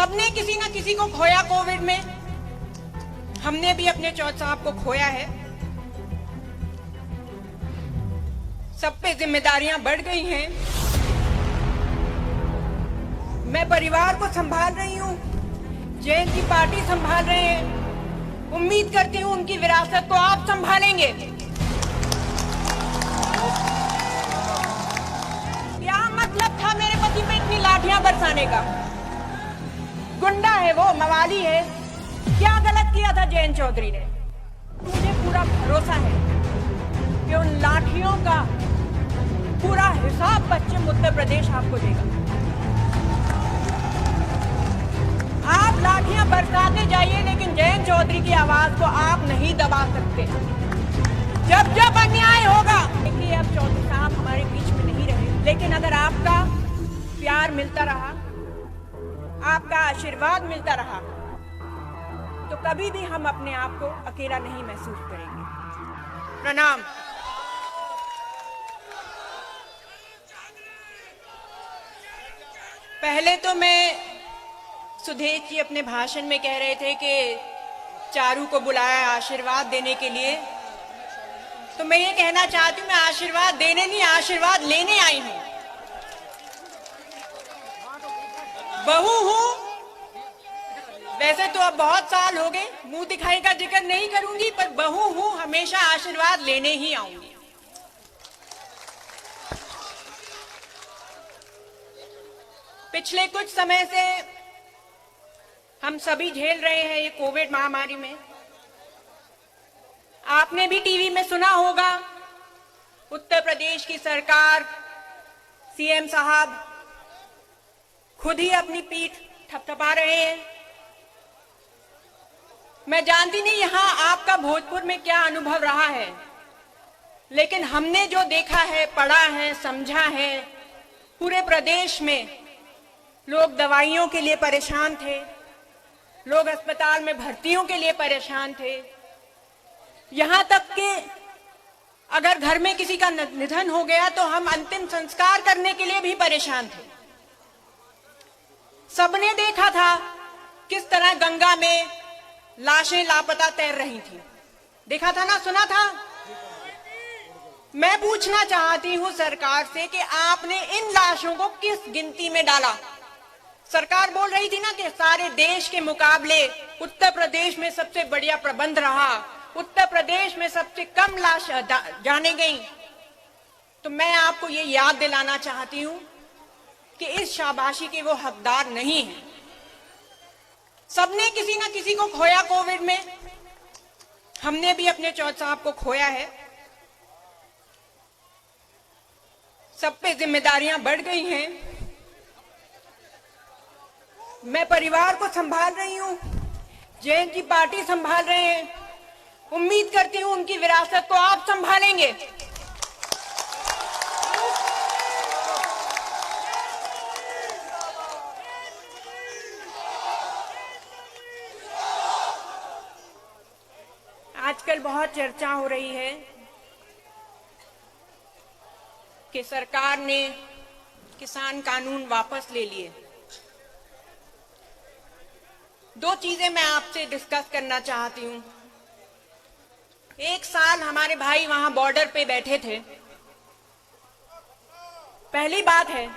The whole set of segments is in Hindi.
सबने किसी ना किसी को खोया कोविड में। हमने भी अपने चौथ साहब को खोया है। सब पे जिम्मेदारियां बढ़ गई हैं। मैं परिवार को संभाल रही हूँ, जैन की पार्टी संभाल रहे हैं। उम्मीद करती हूँ उनकी विरासत को आप संभालेंगे। क्या मतलब था मेरे पति पे इतनी लाठियां बरसाने का? गुंडा है वो, मवाली है। क्या गलत किया था जयंत चौधरी ने? मुझे पूरा भरोसा है कि उन लाठियों का पूरा हिसाब पश्चिम उत्तर प्रदेश आपको देगा। आप लाठियां बरसाते जाइए, लेकिन जयंत चौधरी की आवाज को आप नहीं दबा सकते। जब जब अन्याय होगा, देखिए अब चौधरी साहब हमारे बीच में नहीं रहे, लेकिन अगर आपका प्यार मिलता रहा, आपका आशीर्वाद मिलता रहा, तो कभी भी हम अपने आप को अकेला नहीं महसूस करेंगे। प्रणाम। पहले तो मैं सुधेश जी अपने भाषण में कह रहे थे कि चारू को बुलाया आशीर्वाद देने के लिए, तो मैं ये कहना चाहती हूँ मैं आशीर्वाद देने नहीं, आशीर्वाद लेने आई हूँ। बहू हूँ, वैसे तो अब बहुत साल हो गए, मुंह दिखाई का जिक्र नहीं करूंगी, पर बहू हूँ, हमेशा आशीर्वाद लेने ही आऊंगी। पिछले कुछ समय से हम सभी झेल रहे हैं ये कोविड महामारी में। आपने भी टीवी में सुना होगा, उत्तर प्रदेश की सरकार, सीएम साहब खुद ही अपनी पीठ थपथपा रहे हैं। मैं जानती नहीं यहां आपका भोजपुर में क्या अनुभव रहा है, लेकिन हमने जो देखा है, पढ़ा है, समझा है, पूरे प्रदेश में लोग दवाइयों के लिए परेशान थे, लोग अस्पताल में भर्तियों के लिए परेशान थे, यहां तक कि अगर घर में किसी का निधन हो गया तो हम अंतिम संस्कार करने के लिए भी परेशान थे। सबने देखा था किस तरह गंगा में लाशें लापता तैर रही थी, देखा था ना, सुना था। मैं पूछना चाहती हूं सरकार से कि आपने इन लाशों को किस गिनती में डाला? सरकार बोल रही थी ना कि सारे देश के मुकाबले उत्तर प्रदेश में सबसे बढ़िया प्रबंध रहा, उत्तर प्रदेश में सबसे कम लाश जाने गई। तो मैं आपको ये याद दिलाना चाहती हूं कि इस शाबाशी के वो हकदार नहीं है। सबने किसी ना किसी को खोया कोविड में। हमने भी अपने चौथ साहब को खोया है। सब पे जिम्मेदारियां बढ़ गई हैं। मैं परिवार को संभाल रही हूं, जैन की पार्टी संभाल रहे हैं। उम्मीद करती हूं उनकी विरासत को आप संभालेंगे। आजकल बहुत चर्चा हो रही है कि सरकार ने किसान कानून वापस ले लिए। दो चीजें मैं आपसे डिस्कस करना चाहती हूं। एक साल हमारे भाई वहां बॉर्डर पे बैठे थे। पहली बात है,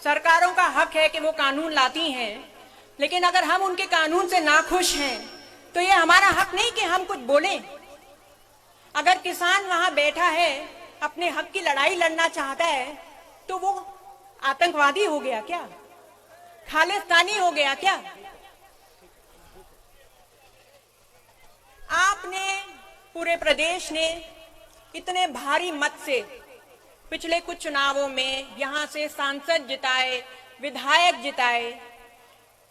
सरकारों का हक है कि वो कानून लाती हैं, लेकिन अगर हम उनके कानून से नाखुश हैं तो ये हमारा हक नहीं कि हम कुछ बोलें। अगर किसान वहां बैठा है, अपने हक की लड़ाई लड़ना चाहता है, तो वो आतंकवादी हो गया क्या? खालिस्तानी हो गया क्या? आपने, पूरे प्रदेश ने इतने भारी मत से पिछले कुछ चुनावों में यहां से सांसद जिताए, विधायक जिताए।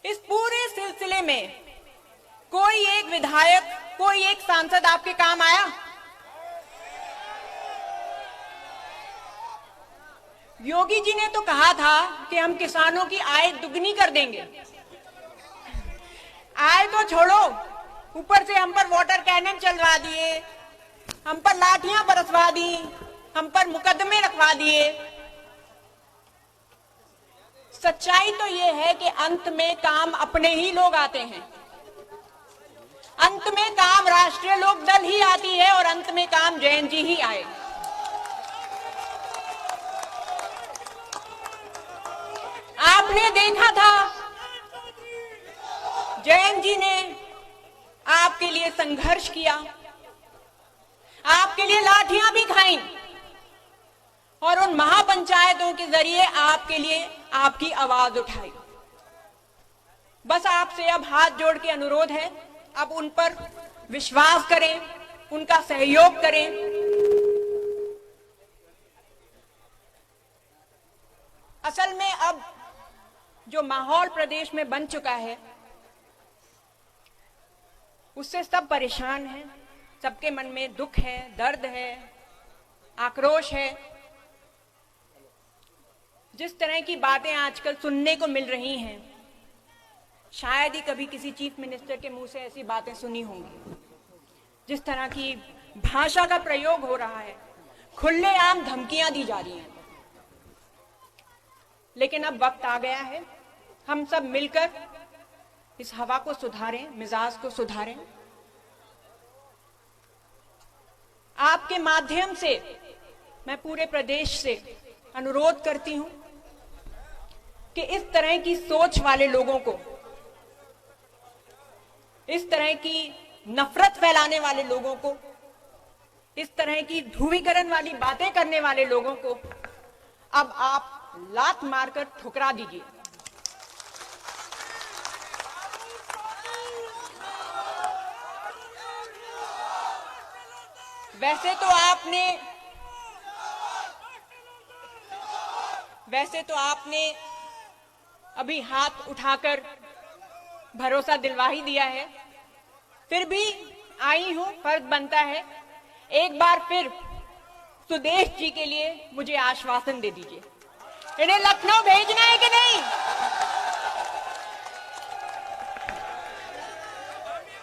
इस पूरे सिलसिले में कोई एक विधायक, कोई एक सांसद आपके काम आया? योगी जी ने तो कहा था कि हम किसानों की आय दुगनी कर देंगे। आय तो छोड़ो, ऊपर से हम पर वाटर कैनन चलवा दिए, हम पर लाठियां बरसवा दी, हम पर मुकदमे रखवा दिए। सच्चाई तो ये है कि अंत में काम अपने ही लोग आते हैं, अंत में काम राष्ट्रीय लोक दल ही आती है और अंत में काम जैन जी ही आए। आपने देखा था जैन जी ने आपके लिए संघर्ष किया, आपके लिए लाठियां भी खाई और उन महापंचायतों के जरिए आपके लिए आपकी आवाज उठाई। बस आपसे अब हाथ जोड़ के अनुरोध है, अब उन पर विश्वास करें, उनका सहयोग करें। असल में अब जो माहौल प्रदेश में बन चुका है उससे सब परेशान हैं, सबके मन में दुख है, दर्द है, आक्रोश है। जिस तरह की बातें आजकल सुनने को मिल रही हैं, शायद ही कभी किसी चीफ मिनिस्टर के मुंह से ऐसी बातें सुनी होंगी। जिस तरह की भाषा का प्रयोग हो रहा है, खुलेआम धमकियां दी जा रही हैं। लेकिन अब वक्त आ गया है, हम सब मिलकर इस हवा को सुधारें, मिजाज को सुधारें। आपके माध्यम से मैं पूरे प्रदेश से अनुरोध करती हूं कि इस तरह की सोच वाले लोगों को, इस तरह की नफरत फैलाने वाले लोगों को, इस तरह की ध्रुवीकरण वाली बातें करने वाले लोगों को अब आप लात मारकर ठुकरा दीजिए। वैसे तो आपने अभी हाथ उठाकर भरोसा दिलवा ही दिया है, फिर भी आई हूं, फर्ज बनता है एक बार फिर सुदेश जी के लिए मुझे आश्वासन दे दीजिए। इन्हें लखनऊ भेजना है कि नहीं?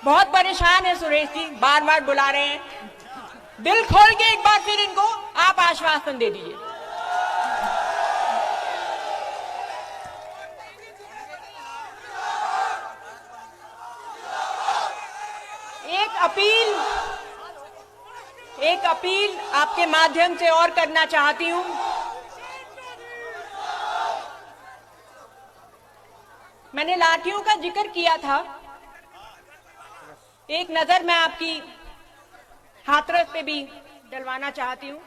बहुत परेशान है सुरेश जी, बार बार बुला रहे हैं। दिल खोल के एक बार फिर इनको आप आश्वासन दे दीजिए। एक अपील आपके माध्यम से और करना चाहती हूं। मैंने लाठियों का जिक्र किया था, एक नजर मैं आपकी हाथरस पे भी डलवाना चाहती हूं।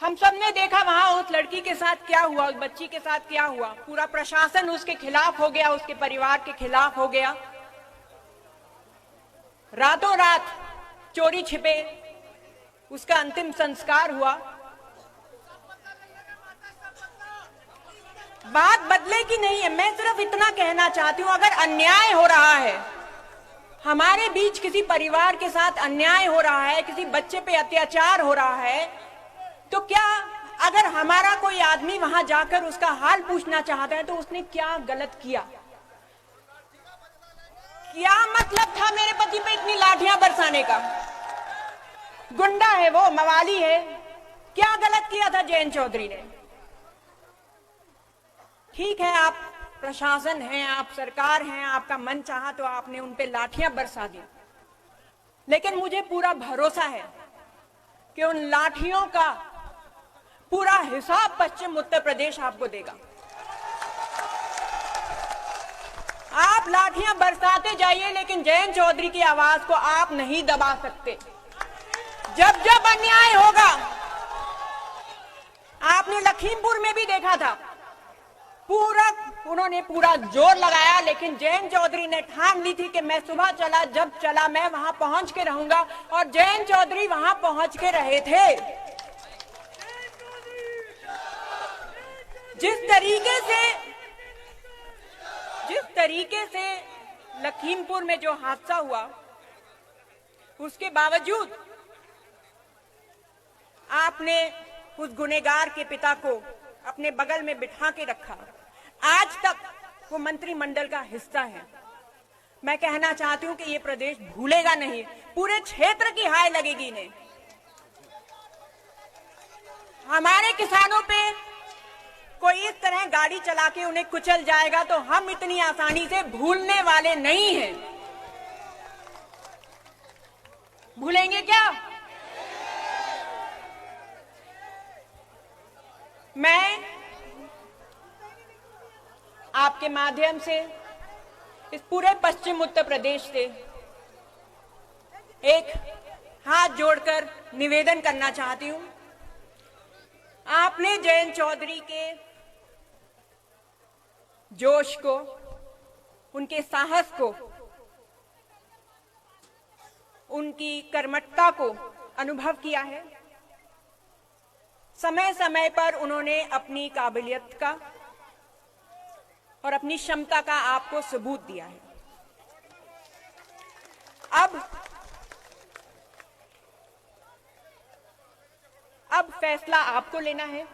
हम सब ने देखा वहां उस लड़की के साथ क्या हुआ, उस बच्ची के साथ क्या हुआ। पूरा प्रशासन उसके खिलाफ हो गया, उसके परिवार के खिलाफ हो गया। रातों रात चोरी छिपे उसका अंतिम संस्कार हुआ। बात बदले की नहीं है। मैं सिर्फ इतना कहना चाहती हूं, अगर अन्याय हो रहा है, हमारे बीच किसी परिवार के साथ अन्याय हो रहा है, किसी बच्चे पे अत्याचार हो रहा है, तो क्या अगर हमारा कोई आदमी वहां जाकर उसका हाल पूछना चाहता है तो उसने क्या गलत किया? क्या मतलब था मेरे पति पे इतनी लाठियां बरसाने का? गुंडा है वो, मवाली है। क्या गलत किया था जयंत चौधरी ने? ठीक है, आप प्रशासन हैं, आप सरकार हैं, आपका मन चाहा तो आपने उन पे लाठियां बरसा दी, लेकिन मुझे पूरा भरोसा है कि उन लाठियों का पूरा हिसाब पश्चिम उत्तर प्रदेश आपको देगा। आप लाठियां बरसाते जाइए, लेकिन जयंत चौधरी की आवाज को आप नहीं दबा सकते। जब जब अन्याय होगा, आपने लखीमपुर में भी देखा था, उन्होंने पूरा जोर लगाया, लेकिन जयंत चौधरी ने ठान ली थी कि मैं सुबह चला, जब चला मैं वहां पहुंच के रहूंगा, और जयंत चौधरी वहां पहुंच के रहे थे। जिस तरीके से लखीमपुर में जो हादसा हुआ, उसके बावजूद आपने उस गुनहगार के पिता को अपने बगल में बिठा के रखा। आज तक वो मंत्रिमंडल का हिस्सा है। मैं कहना चाहती हूं कि ये प्रदेश भूलेगा नहीं, पूरे क्षेत्र की हाय लगेगी इन्हें। हमारे किसानों पे कोई इस तरह गाड़ी चला के उन्हें कुचल जाएगा तो हम इतनी आसानी से भूलने वाले नहीं हैं। भूलेंगे क्या? मैं आपके माध्यम से इस पूरे पश्चिम उत्तर प्रदेश से एक हाथ जोड़कर निवेदन करना चाहती हूं। आपने जयंत चौधरी के जोश को, उनके साहस को, उनकी कर्मठता को अनुभव किया है। समय समय पर उन्होंने अपनी काबिलियत का और अपनी क्षमता का आपको सबूत दिया है। अब फैसला आपको लेना है।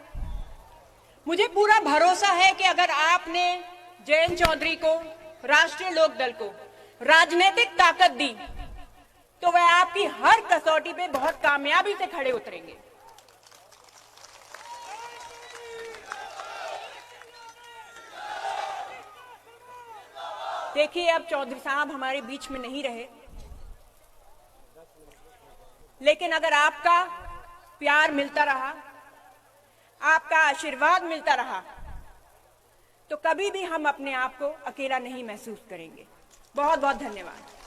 मुझे पूरा भरोसा है कि अगर आपने जयंत चौधरी को, राष्ट्रीय लोकदल को राजनीतिक ताकत दी तो वह आपकी हर कसौटी पे बहुत कामयाबी से खड़े उतरेंगे। देखिए, अब चौधरी साहब हमारे बीच में नहीं रहे, लेकिन अगर आपका प्यार मिलता रहा, आपका आशीर्वाद मिलता रहा, तो कभी भी हम अपने आप को अकेला नहीं महसूस करेंगे। बहुत बहुत धन्यवाद।